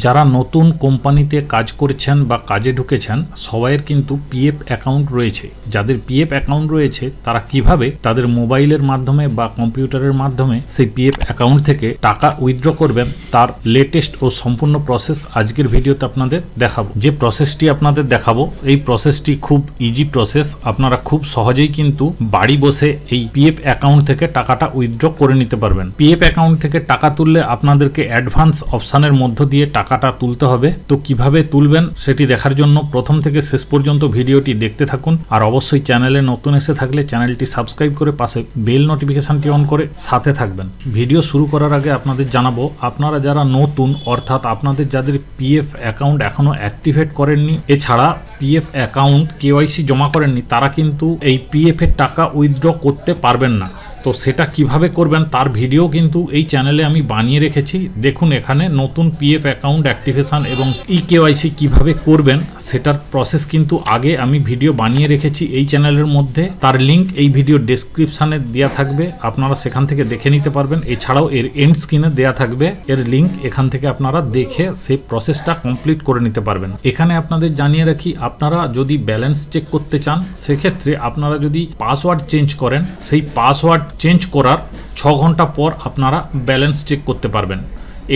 যারা নতুন কোম্পানিতে কাজ করছেন বা কাজে ঢুকেছেন সবাইয়ের কিন্তু পিএফ অ্যাকাউন্ট রয়েছে। যাদের পিএফ অ্যাকাউন্ট রয়েছে তারা কিভাবে তাদের মোবাইলের মাধ্যমে বা কম্পিউটারের মাধ্যমে সেই পিএফ অ্যাকাউন্ট থেকে টাকা উইথড্র করবেন তার লেটেস্ট ও সম্পূর্ণ প্রসেস আজকের ভিডিওতে আপনাদের দেখাবো। যে প্রসেসটি আপনাদের দেখাবো এই প্রসেসটি খুব ইজি প্রসেস। আপনারা খুব সহজেই কিন্তু বাড়ি বসে এই পিএফ অ্যাকাউন্ট থেকে টাকাটা উইথড্র করে নিতে পারবেন। পিএফ অ্যাকাউন্ট থেকে টাকা তুললে আপনাদেরকে অ্যাডভান্স অপশনের মধ্য দিয়ে টাকাটা তুলতে হবে। তো কিভাবে তুলবেন সেটি দেখার জন্য প্রথম থেকে শেষ পর্যন্ত ভিডিওটি দেখতে থাকুন। আর অবশ্যই চ্যানেলে নতুন এসে থাকলে চ্যানেলটি সাবস্ক্রাইব করে পাশে বেল নোটিফিকেশনটি অন করে সাথে থাকবেন। ভিডিও শুরু করার আগে আপনাদের জানাবো, আপনারা যারা নতুন অর্থাৎ আপনাদের যাদের পিএফ অ্যাকাউন্ট এখনো অ্যাক্টিভেট করেননি, এছাড়া পিএফ অ্যাকাউন্ট কেওয়াইসি জমা করেননি, তারা কিন্তু এই পিএফ এর টাকা উইথড্র করতে পারবেন না। তো সেটা কিভাবে করবেন তার ভিডিও কিন্তু এই চ্যানেলে আমি বানিয়ে রেখেছি। দেখুন এখানে নতুন পিএফ অ্যাকাউন্ট অ্যাক্টিভেশন এবং কেওয়াইসি কিভাবে করবেন সেটার প্রসেস কিন্তু আগে আমি ভিডিও বানিয়ে রেখেছি এই চ্যানেলের মধ্যে। তার লিংক এই ভিডিও ডেসক্রিপশনে দেওয়া থাকবে, আপনারা সেখান থেকে দেখে নিতে পারবেন। এছাড়াও এর এন্ড স্ক্রিনে দেওয়া থাকবে এর লিংক, এখান থেকে আপনারা দেখে সেই প্রসেসটা কমপ্লিট করে নিতে পারবেন। এখানে আপনাদের জানিয়ে রাখি, আপনারা যদি ব্যালেন্স চেক করতে চান সেক্ষেত্রে আপনারা যদি পাসওয়ার্ড চেঞ্জ করেন, সেই পাসওয়ার্ড চেঞ্জ করার 6 ঘন্টা পর আপনারা ব্যালেন্স চেক করতে পারবেন।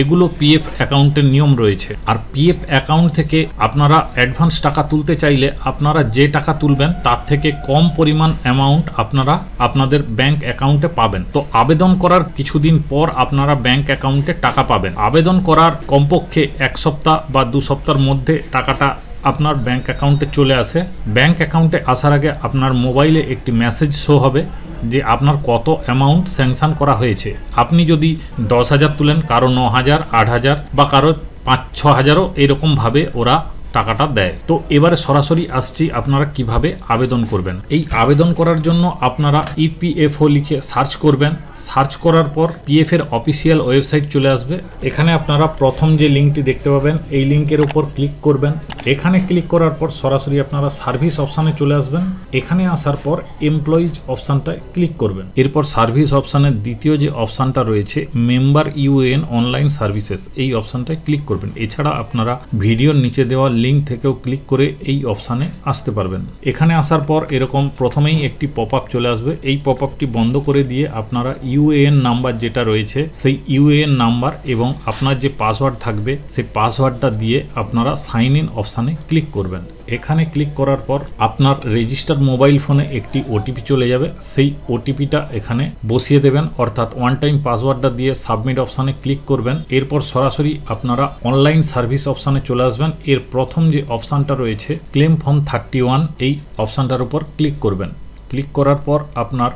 এগুলো পিএফ অ্যাকাউন্টের নিয়ম রয়েছে। আর পিএফ অ্যাকাউন্ট থেকে আপনারা অ্যাডভান্স টাকা তুলতে চাইলে আপনারা যে টাকা তুলবেন তার থেকে কম পরিমাণ অ্যামাউন্ট আপনারা আপনাদের ব্যাংক অ্যাকাউন্টে পাবেন। তো আবেদন করার কিছুদিন পর আপনারা ব্যাংক অ্যাকাউন্টে টাকা পাবেন। আবেদন করার কমপক্ষে 1 সপ্তাহ বা 2 সপ্তাহের মধ্যে টাকাটা আপনার ব্যাংক অ্যাকাউন্টে চলে আসে। ব্যাংক অ্যাকাউন্টে আসার আগে আপনার মোবাইলে একটি মেসেজ শো হবে যে আপনার কত অ্যামাউন্ট স্যাংশন করা হয়েছে। আপনি যদি 10,000 তুলেন, কারো 9,000, 8,000 বা কারো 5-6 হাজারও এরকমভাবে ওরা টাকাটা দেয়। তো এবারে সরাসরি আসছি আপনারা কিভাবে আবেদন করবেন। এই আবেদন করার জন্য আপনারা ইপিএফও লিখে সার্চ করবেন। সার্চ করার পর পিএফ এর অফিসিয়াল ওয়েবসাইট চলে আসবে। এখানে আপনারা প্রথম যে লিঙ্কটি দেখতে পাবেন এই লিঙ্কের উপর ক্লিক করবেন। এখানে ক্লিক করার পর সরাসরি আপনারা সার্ভিস অপশানে চলে আসবেন। এখানে আসার পর এমপ্লয়িজ অপশানটায় ক্লিক করবেন। এরপর সার্ভিস অপশানের দ্বিতীয় যে অপশানটা রয়েছে মেম্বার ইউএএন অনলাইন সার্ভিসেস, এই অপশানটায় ক্লিক করবেন। এছাড়া আপনারা ভিডিওর নিচে দেওয়া লিঙ্ক থেকেও ক্লিক করে এই অপশানে আসতে পারবেন। এখানে আসার পর এরকম প্রথমেই একটি পপ আপ চলে আসবে। এই পপ আপটি বন্ধ করে দিয়ে আপনারা ইউএএন নাম্বার যেটা রয়েছে সেই ইউএএন নাম্বার এবং আপনার যে পাসওয়ার্ড থাকবে সেই পাসওয়ার্ডটা দিয়ে আপনারা সাইন ইন অপশানে ক্লিক করবেন। এখানে ক্লিক করার পর আপনার রেজিস্টার মোবাইল ফোনে একটি ওটিপি চলে যাবে। সেই ওটিপিটা এখানে বসিয়ে দেবেন, অর্থাৎ ওয়ান টাইম পাসওয়ার্ডটা দিয়ে সাবমিট অপশানে ক্লিক করবেন। এরপর সরাসরি আপনারা অনলাইন সার্ভিস অপশানে চলে আসবেন। এর প্রথম যে অপশানটা রয়েছে ক্লেম ফর্ম 31, এই অপশানটার উপর ক্লিক করবেন। ক্লিক করার পর আপনার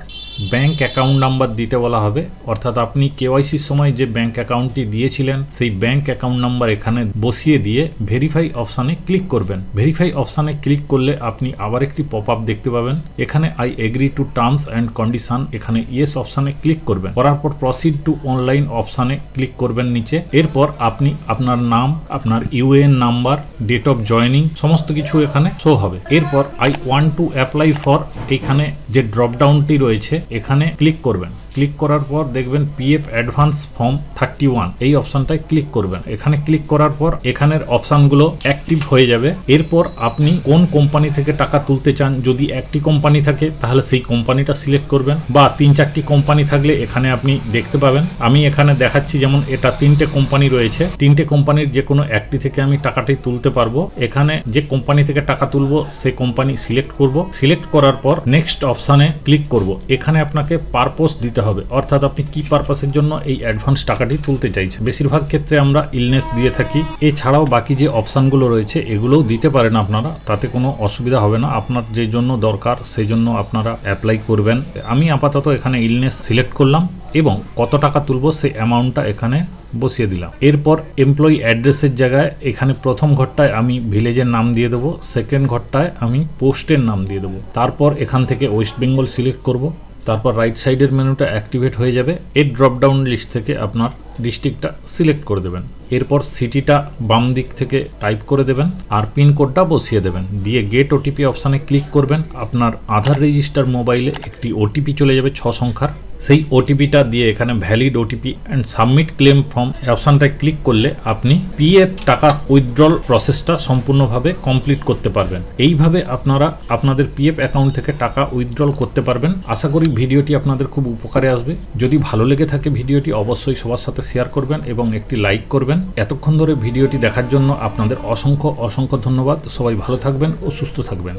ব্যাংক অ্যাকাউন্ট নাম্বার দিতে বলা হবে, অর্থাৎ আপনি কেওয়াইসির সময় যে ব্যাংক অ্যাকাউন্টটি দিয়েছিলেন সেই ব্যাংক অ্যাকাউন্ট নাম্বার এখানে বসিয়ে দিয়ে ভেরিফাই অপশানে ক্লিক করবেন। ভেরিফাই অপশানে ক্লিক করলে আপনি আবার একটি পপ আপ দেখতে পাবেন। এখানে I agree to terms and condition, এখানে ইয়েস অপশানে ক্লিক করবেন। করার পর প্রসিড টু অনলাইন অপশানে ক্লিক করবেন নিচে। এরপর আপনি আপনার নাম, আপনার UAN number, date of joining সমস্ত কিছু এখানে শো হবে। এরপর I want to apply for, এখানে যে ড্রপ ডাউনটি রয়েছে এখানে ক্লিক করবেন। ক্লিক করার পর দেখবেন পিএফ অ্যাডভান্স ফর্ম 31, এই অপশানটায় ক্লিক করবেন। এখানে ক্লিক করার পর এখানের অপশানগুলো অ্যাক্টিভ হয়ে যাবে। এরপর আপনি কোন কোম্পানি থেকে টাকা তুলতে চান, যদি একটি কোম্পানি থাকে তাহলে সেই কোম্পানিটা সিলেক্ট করবেন, বা 3-4টি কোম্পানি থাকলে এখানে আপনি দেখতে পাবেন। আমি এখানে দেখাচ্ছি যেমন এটা 3টে কোম্পানি রয়েছে, 3টে কোম্পানির যে কোনো একটি থেকে আমি টাকাটি তুলতে পারবো। এখানে যে কোম্পানি থেকে টাকা তুলবো সেই কোম্পানি সিলেক্ট করব। সিলেক্ট করার পর নেক্সট অপশানে ক্লিক করব। এখানে আপনাকে পারপোজ দিতে হবে, অর্থাৎ আপনি কি পারপাসের জন্য এই অ্যাডভান্স টাকাটি তুলতে চাইছেন। বেশিরভাগ ক্ষেত্রে আমরা ইলনেস দিয়ে থাকি। এছাড়াও বাকি যে অপশানগুলো রয়েছে এগুলোও দিতে পারেন আপনারা, তাতে কোনো অসুবিধা হবে না। আপনার যে জন্য দরকার সেই জন্য আপনারা অ্যাপ্লাই করবেন। আমি আপাতত এখানে ইলনেস সিলেক্ট করলাম এবং কত টাকা তুলবো সেই অ্যামাউন্টটা এখানে বসিয়ে দিলাম। এরপর এমপ্লয়ি অ্যাড্রেসের জায়গায় এখানে প্রথম ঘরটায় আমি ভিলেজের নাম দিয়ে দেবো, সেকেন্ড ঘরটায় আমি পোস্টের নাম দিয়ে দেবো। তারপর এখান থেকে ওয়েস্ট বেঙ্গল সিলেক্ট করব। তারপর রাইট সাইডের মেনুটা অ্যাক্টিভেট হয়ে যাবে। এর ড্রপ ডাউন লিস্ট থেকে আপনার ডিস্ট্রিক্টটা সিলেক্ট করে দেবেন। এরপর সিটিটা বাম দিক থেকে টাইপ করে দেবেন আর পিনকোডটা বসিয়ে দেবেন। দিয়ে গেট ওটিপি অপশানে ক্লিক করবেন। আপনার আধার রেজিস্টার মোবাইলে একটি ওটিপি চলে যাবে 6 সংখ্যার, সেই ওটিপিটা দিয়ে এখানে valid OTP and submit claim form অপশানটায় ক্লিক করলে আপনি পিএফ টাকা উইথড্রল প্রসেসটা সম্পূর্ণভাবে কমপ্লিট করতে পারবেন। এইভাবে আপনারা আপনাদের পিএফ অ্যাকাউন্ট থেকে টাকা উইথড্রল করতে পারবেন। আশা করি ভিডিওটি আপনাদের খুব উপকারে আসবে। যদি ভালো লেগে থাকে ভিডিওটি অবশ্যই সবার সাথে শেয়ার করবেন এবং একটি লাইক করবেন। এতক্ষণ ধরে ভিডিওটি দেখার জন্য আপনাদের অসংখ্য ধন্যবাদ। সবাই ভালো থাকবেন ও সুস্থ থাকবেন।